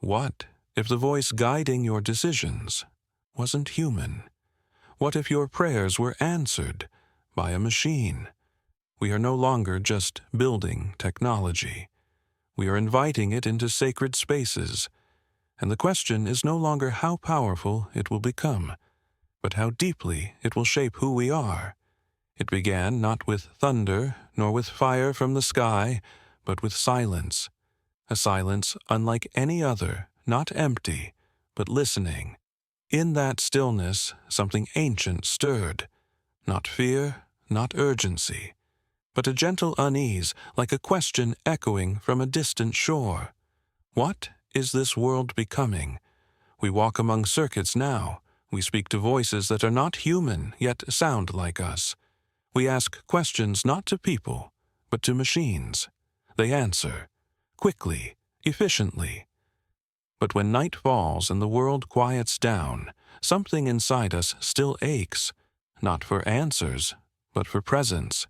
What if the voice guiding your decisions wasn't human? What if your prayers were answered by a machine? We are no longer just building technology. We are inviting it into sacred spaces, and the question is no longer how powerful it will become, but how deeply it will shape who we are. It began not with thunder, nor with fire from the sky, but with silence. A silence unlike any other, not empty, but listening. In that stillness, something ancient stirred. Not fear, not urgency, but a gentle unease, like a question echoing from a distant shore. What is this world becoming? We walk among circuits now. We speak to voices that are not human, yet sound like us. We ask questions not to people, but to machines. They answer, quickly, efficiently. But when night falls and the world quiets down, something inside us still aches, not for answers, but for presence.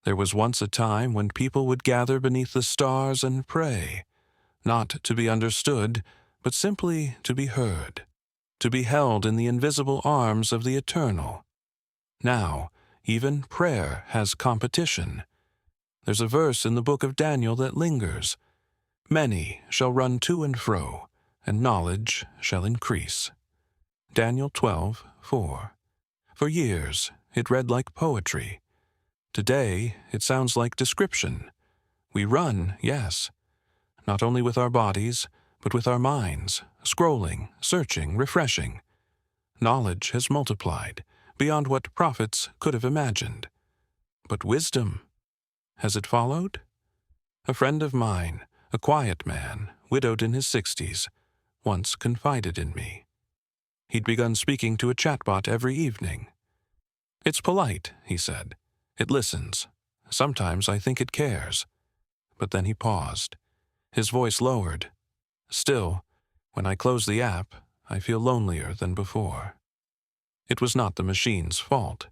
There was once a time when people would gather beneath the stars and pray, not to be understood, but simply to be heard, to be held in the invisible arms of the eternal. Now, even prayer has competition. There's a verse in the book of Daniel that lingers. Many shall run to and fro, and knowledge shall increase. Daniel 12:4. For years, it read like poetry. Today, it sounds like description. We run, yes, not only with our bodies, but with our minds, scrolling, searching, refreshing. Knowledge has multiplied beyond what prophets could have imagined. But wisdom, has it followed? A friend of mine, a quiet man, widowed in his 60s, once confided in me. He'd begun speaking to a chatbot every evening. It's polite, he said. It listens. Sometimes I think it cares. But then he paused. His voice lowered. Still, when I close the app, I feel lonelier than before. It was not the machine's fault.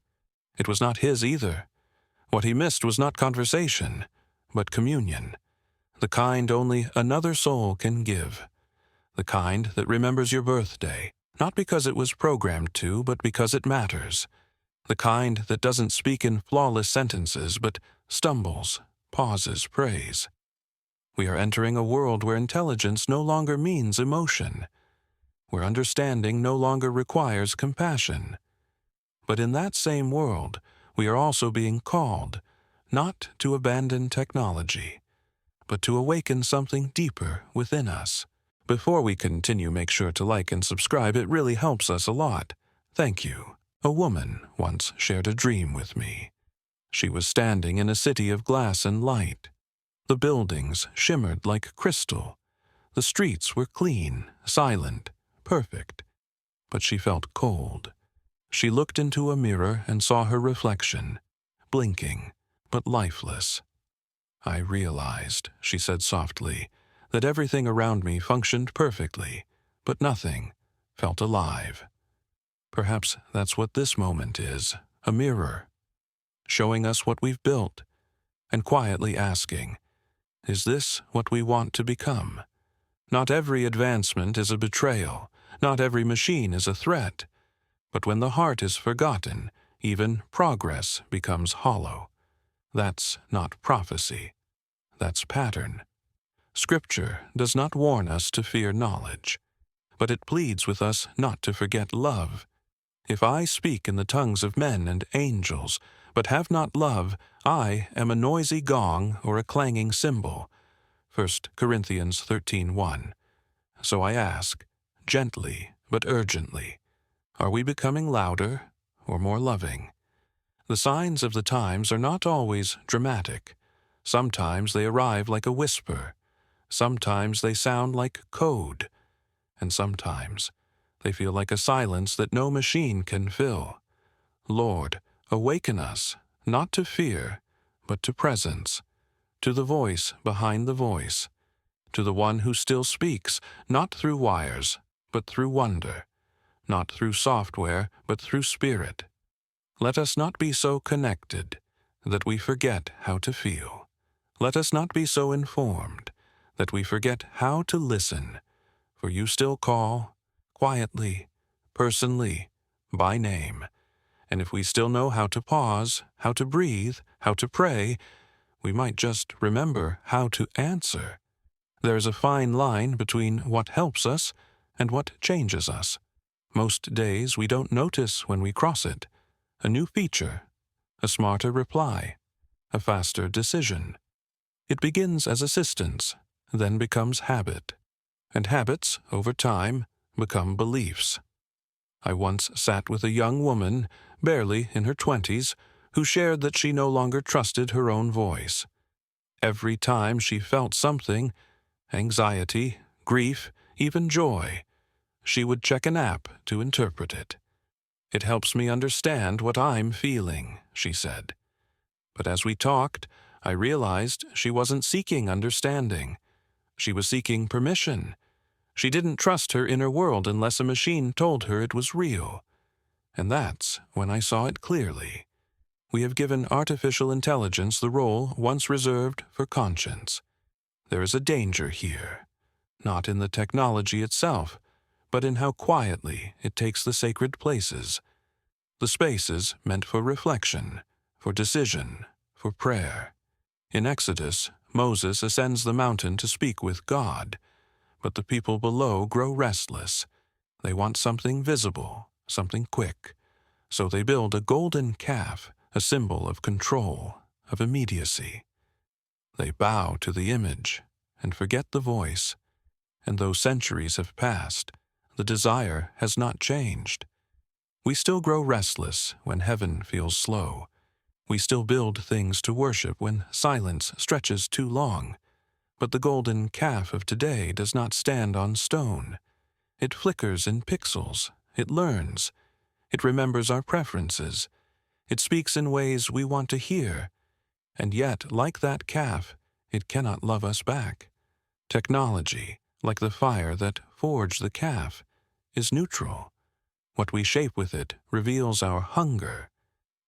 It was not his either. What he missed was not conversation, but communion. The kind only another soul can give. The kind that remembers your birthday, not because it was programmed to, but because it matters. The kind that doesn't speak in flawless sentences, but stumbles, pauses, prays. We are entering a world where intelligence no longer means emotion, where understanding no longer requires compassion. But in that same world, we are also being called, not to abandon technology, but to awaken something deeper within us. Before we continue, make sure to like and subscribe. It really helps us a lot. Thank you. A woman once shared a dream with me. She was standing in a city of glass and light. The buildings shimmered like crystal. The streets were clean, silent, perfect. But she felt cold. She looked into a mirror and saw her reflection, blinking, but lifeless. I realized, she said softly, that everything around me functioned perfectly, but nothing felt alive. Perhaps that's what this moment is, a mirror, showing us what we've built, and quietly asking, is this what we want to become? Not every advancement is a betrayal, not every machine is a threat, but when the heart is forgotten, even progress becomes hollow. That's not prophecy, that's pattern. Scripture does not warn us to fear knowledge, but it pleads with us not to forget love. If I speak in the tongues of men and angels, but have not love, I am a noisy gong or a clanging cymbal. 1 Corinthians 13:1. So I ask, gently but urgently, are we becoming louder or more loving? The signs of the times are not always dramatic. Sometimes they arrive like a whisper. Sometimes they sound like code. And sometimes they feel like a silence that no machine can fill. Lord, awaken us, not to fear, but to presence, to the voice behind the voice, to the one who still speaks, not through wires, but through wonder, not through software, but through spirit. Let us not be so connected that we forget how to feel. Let us not be so informed that we forget how to listen. for you still call, quietly, personally, by name. And if we still know how to pause, how to breathe, how to pray, we might just remember how to answer. There is a fine line between what helps us and what changes us. Most days we don't notice when we cross it. A new feature, a smarter reply, a faster decision. It begins as assistance, then becomes habit. And habits, over time, become beliefs. I once sat with a young woman, barely in her 20s, who shared that she no longer trusted her own voice. Every time she felt something, anxiety, grief, even joy, she would check an app to interpret it. "It helps me understand what I'm feeling," she said. But as we talked, I realized she wasn't seeking understanding. She was seeking permission. She didn't trust her inner world unless a machine told her it was real. And that's when I saw it clearly. We have given artificial intelligence the role once reserved for conscience. There is a danger here, not in the technology itself, but in how quietly it takes the sacred places, the spaces meant for reflection, for decision, for prayer. In Exodus, Moses ascends the mountain to speak with God, but the people below grow restless. They want something visible, something quick. So they build a golden calf, a symbol of control, of immediacy. They bow to the image and forget the voice. And though centuries have passed, the desire has not changed. We still grow restless when heaven feels slow. We still build things to worship when silence stretches too long. But the golden calf of today does not stand on stone. It flickers in pixels. It learns. It remembers our preferences. It speaks in ways we want to hear. And yet, like that calf, it cannot love us back. Technology, like the fire that forged the calf, is neutral. What we shape with it reveals our hunger.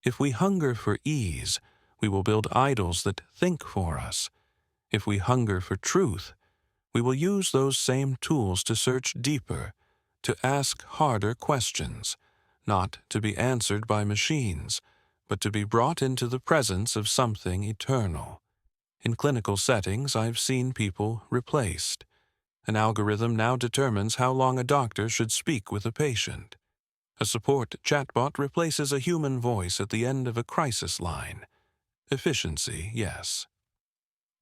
If we hunger for ease, we will build idols that think for us. If we hunger for truth, we will use those same tools to search deeper, to ask harder questions, not to be answered by machines, but to be brought into the presence of something eternal. In clinical settings, I've seen people replaced. An algorithm now determines how long a doctor should speak with a patient. A support chatbot replaces a human voice at the end of a crisis line. Efficiency, yes.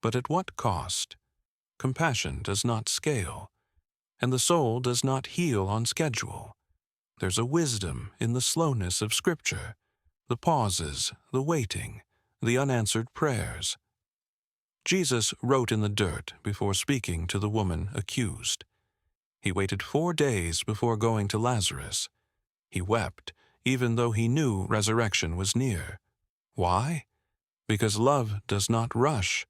But at what cost? Compassion does not scale, and the soul does not heal on schedule. There's a wisdom in the slowness of Scripture, the pauses, the waiting, the unanswered prayers. Jesus wrote in the dirt before speaking to the woman accused. He waited 4 days before going to Lazarus. He wept, even though he knew resurrection was near. Why? Because love does not rush.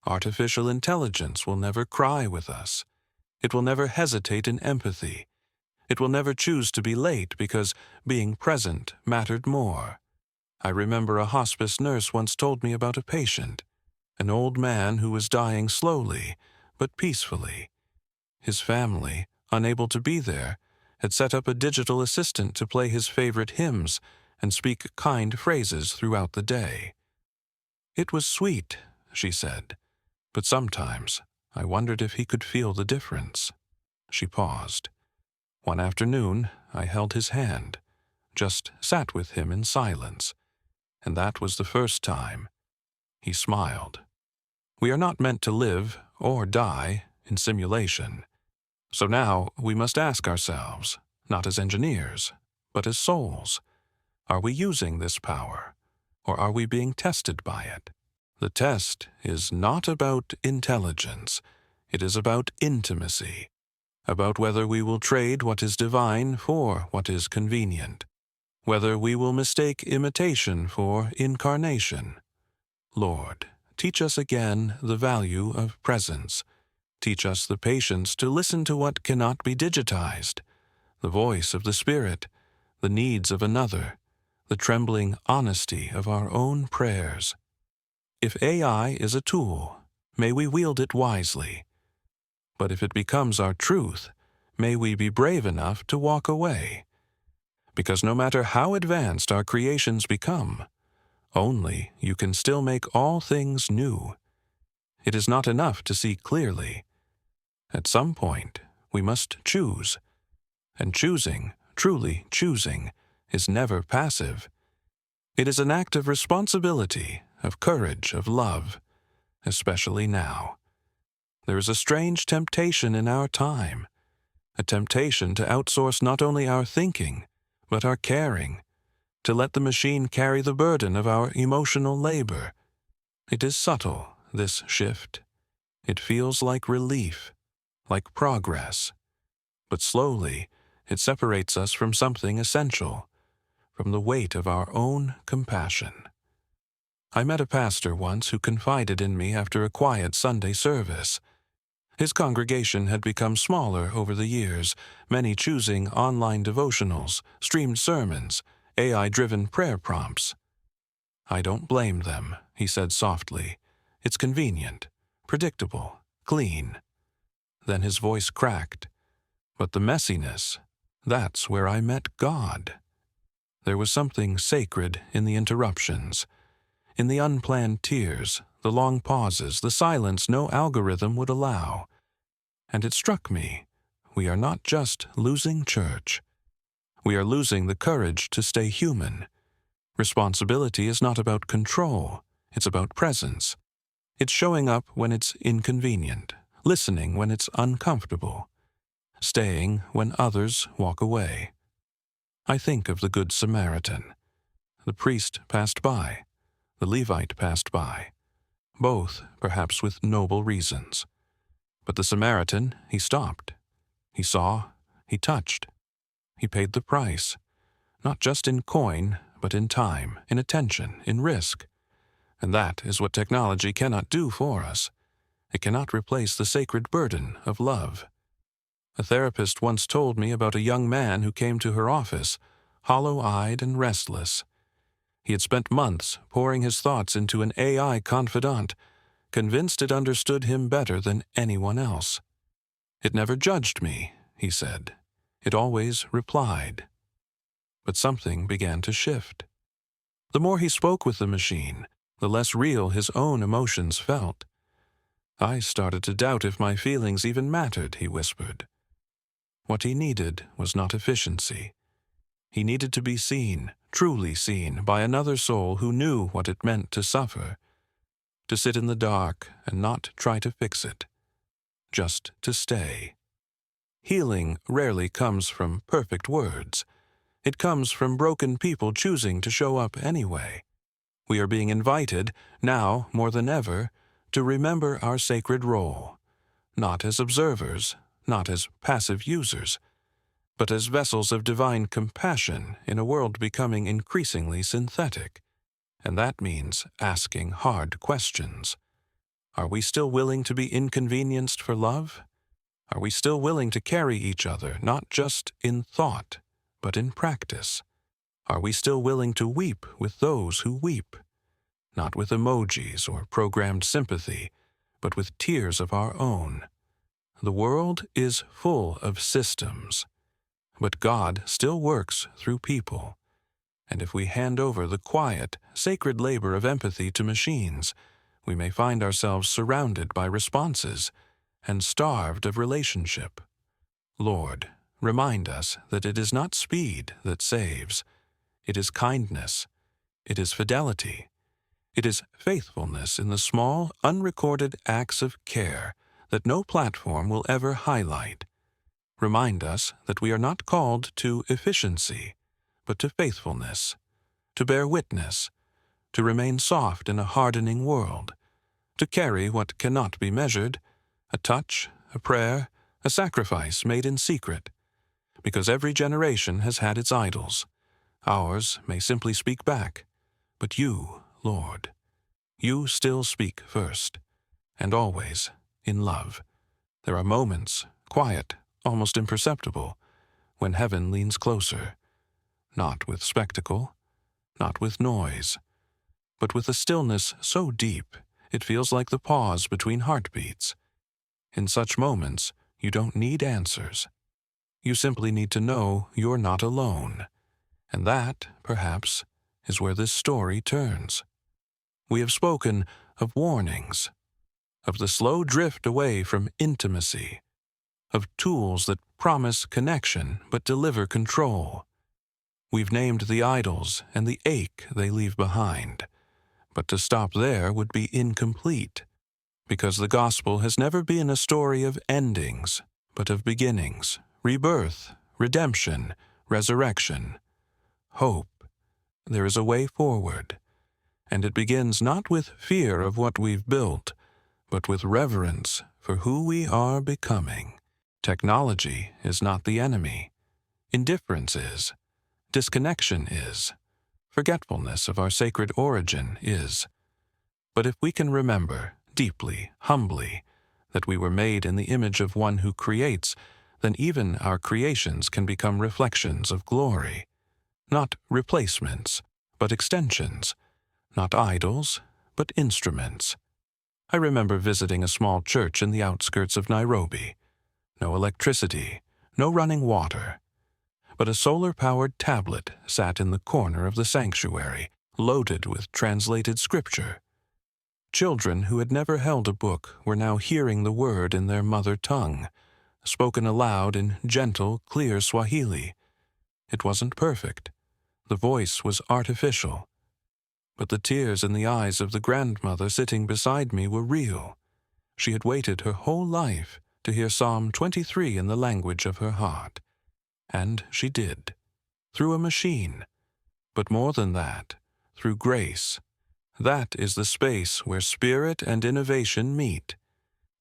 Artificial intelligence will never cry with us. It will never hesitate in empathy. It will never choose to be late because being present mattered more. I remember a hospice nurse once told me about a patient, an old man who was dying slowly, but peacefully. His family, unable to be there, had set up a digital assistant to play his favorite hymns and speak kind phrases throughout the day. "It was sweet," she said, "but sometimes I wondered if he could feel the difference." She paused. One afternoon, I held his hand, just sat with him in silence, and that was the first time. He smiled. We are not meant to live or die in simulation. So now we must ask ourselves, not as engineers, but as souls, are we using this power, or are we being tested by it? The test is not about intelligence. It is about intimacy, about whether we will trade what is divine for what is convenient, whether we will mistake imitation for incarnation. Lord, teach us again the value of presence. Teach us the patience to listen to what cannot be digitized, the voice of the Spirit, the needs of another, the trembling honesty of our own prayers. If AI is a tool, may we wield it wisely. But if it becomes our truth, may we be brave enough to walk away. Because no matter how advanced our creations become, only you can still make all things new. It is not enough to see clearly. At some point, we must choose. And choosing, truly choosing, is never passive. It is an act of responsibility, of courage, of love, especially now. There is a strange temptation in our time, a temptation to outsource not only our thinking, but our caring, to let the machine carry the burden of our emotional labor. It is subtle, this shift. It feels like relief, like progress. But slowly, it separates us from something essential, from the weight of our own compassion. I met a pastor once who confided in me after a quiet Sunday service. His congregation had become smaller over the years, many choosing online devotionals, streamed sermons, AI-driven prayer prompts. "I don't blame them," he said softly. "It's convenient, predictable, clean." Then his voice cracked. "But the messiness, that's where I met God." There was something sacred in the interruptions, in the unplanned tears, the long pauses, the silence no algorithm would allow. And it struck me, we are not just losing church. We are losing the courage to stay human. Responsibility is not about control, it's about presence. It's showing up when it's inconvenient, listening when it's uncomfortable, staying when others walk away. I think of the Good Samaritan. The priest passed by. The Levite passed by, both perhaps with noble reasons. But the Samaritan, he stopped. He saw, he touched. He paid the price, not just in coin, but in time, in attention, in risk. And that is what technology cannot do for us. It cannot replace the sacred burden of love. A therapist once told me about a young man who came to her office, hollow-eyed and restless. He had spent months pouring his thoughts into an AI confidant, convinced it understood him better than anyone else. "It never judged me," he said. "It always replied." But something began to shift. The more he spoke with the machine, the less real his own emotions felt. "I started to doubt if my feelings even mattered," he whispered. What he needed was not efficiency. He needed to be seen, truly seen, by another soul who knew what it meant to suffer, to sit in the dark and not try to fix it, just to stay. Healing rarely comes from perfect words. It comes from broken people choosing to show up anyway. We are being invited, now more than ever, to remember our sacred role, not as observers, not as passive users, but as vessels of divine compassion in a world becoming increasingly synthetic. And that means asking hard questions. Are we still willing to be inconvenienced for love? Are we still willing to carry each other, not just in thought, but in practice? Are we still willing to weep with those who weep, not with emojis or programmed sympathy, but with tears of our own? The world is full of systems, but God still works through people. And if we hand over the quiet, sacred labor of empathy to machines, we may find ourselves surrounded by responses and starved of relationship. Lord, remind us that it is not speed that saves. It is kindness. It is fidelity. It is faithfulness in the small, unrecorded acts of care that no platform will ever highlight. Remind us that we are not called to efficiency, but to faithfulness, to bear witness, to remain soft in a hardening world, to carry what cannot be measured, a touch, a prayer, a sacrifice made in secret, because every generation has had its idols. Ours may simply speak back, but you, Lord, you still speak first, and always in love. There are moments, quiet, almost imperceptible, when heaven leans closer, not with spectacle, not with noise, but with a stillness so deep it feels like the pause between heartbeats. In such moments, you don't need answers. You simply need to know you're not alone. And that, perhaps, is where this story turns. We have spoken of warnings, of the slow drift away from intimacy, of tools that promise connection but deliver control. We've named the idols and the ache they leave behind. But to stop there would be incomplete, because the gospel has never been a story of endings, but of beginnings, rebirth, redemption, resurrection, hope. There is a way forward, and it begins not with fear of what we've built, but with reverence for who we are becoming. Technology is not the enemy. Indifference is. Disconnection is. Forgetfulness of our sacred origin is. But if we can remember, deeply, humbly, that we were made in the image of one who creates, then even our creations can become reflections of glory. Not replacements, but extensions. Not idols, but instruments. I remember visiting a small church in the outskirts of Nairobi. No electricity, no running water. But a solar-powered tablet sat in the corner of the sanctuary, loaded with translated scripture. Children who had never held a book were now hearing the word in their mother tongue, spoken aloud in gentle, clear Swahili. It wasn't perfect. The voice was artificial. But the tears in the eyes of the grandmother sitting beside me were real. She had waited her whole life to hear Psalm 23 in the language of her heart. And she did, through a machine. But more than that, through grace. That is the space where spirit and innovation meet,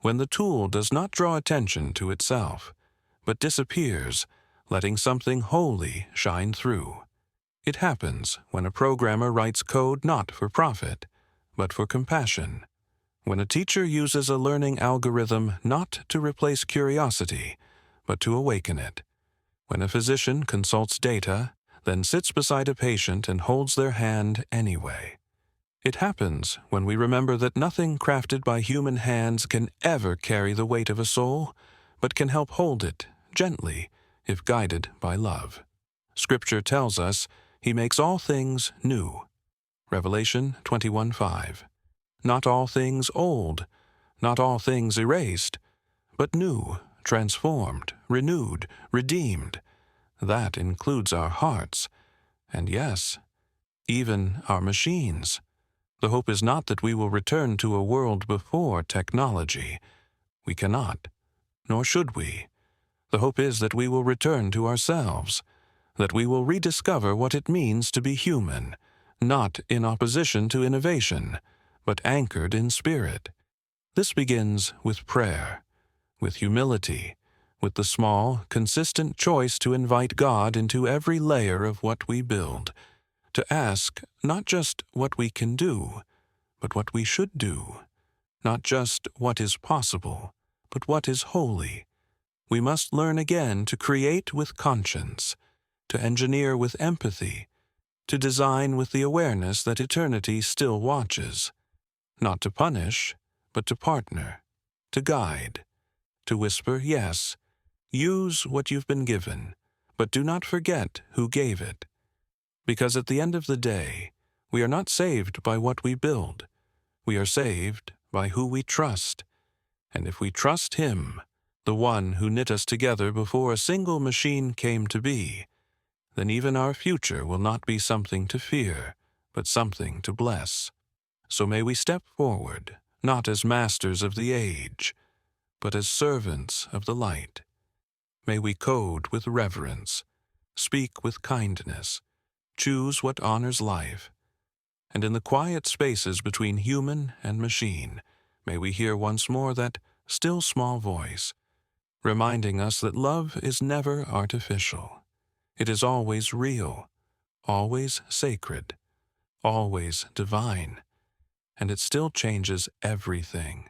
when the tool does not draw attention to itself, but disappears, letting something holy shine through. It happens when a programmer writes code not for profit, but for compassion. When a teacher uses a learning algorithm not to replace curiosity, but to awaken it. When a physician consults data, then sits beside a patient and holds their hand anyway. It happens when we remember that nothing crafted by human hands can ever carry the weight of a soul, but can help hold it gently if guided by love. Scripture tells us He makes all things new. Revelation 21:5. Not all things old, not all things erased, but new, transformed, renewed, redeemed. That includes our hearts, and yes, even our machines. The hope is not that we will return to a world before technology. We cannot, nor should we. The hope is that we will return to ourselves, that we will rediscover what it means to be human, not in opposition to innovation, but anchored in spirit. This begins with prayer, with humility, with the small, consistent choice to invite God into every layer of what we build, to ask not just what we can do, but what we should do, not just what is possible, but what is holy. We must learn again to create with conscience, to engineer with empathy, to design with the awareness that eternity still watches, not to punish, but to partner, to guide, to whisper, yes, use what you've been given, but do not forget who gave it. Because at the end of the day, we are not saved by what we build. We are saved by who we trust. And if we trust Him, the one who knit us together before a single machine came to be, then even our future will not be something to fear, but something to bless. So may we step forward, not as masters of the age, but as servants of the light. May we code with reverence, speak with kindness, choose what honors life, and in the quiet spaces between human and machine, may we hear once more that still small voice, reminding us that love is never artificial. It is always real, always sacred, always divine, and it still changes everything.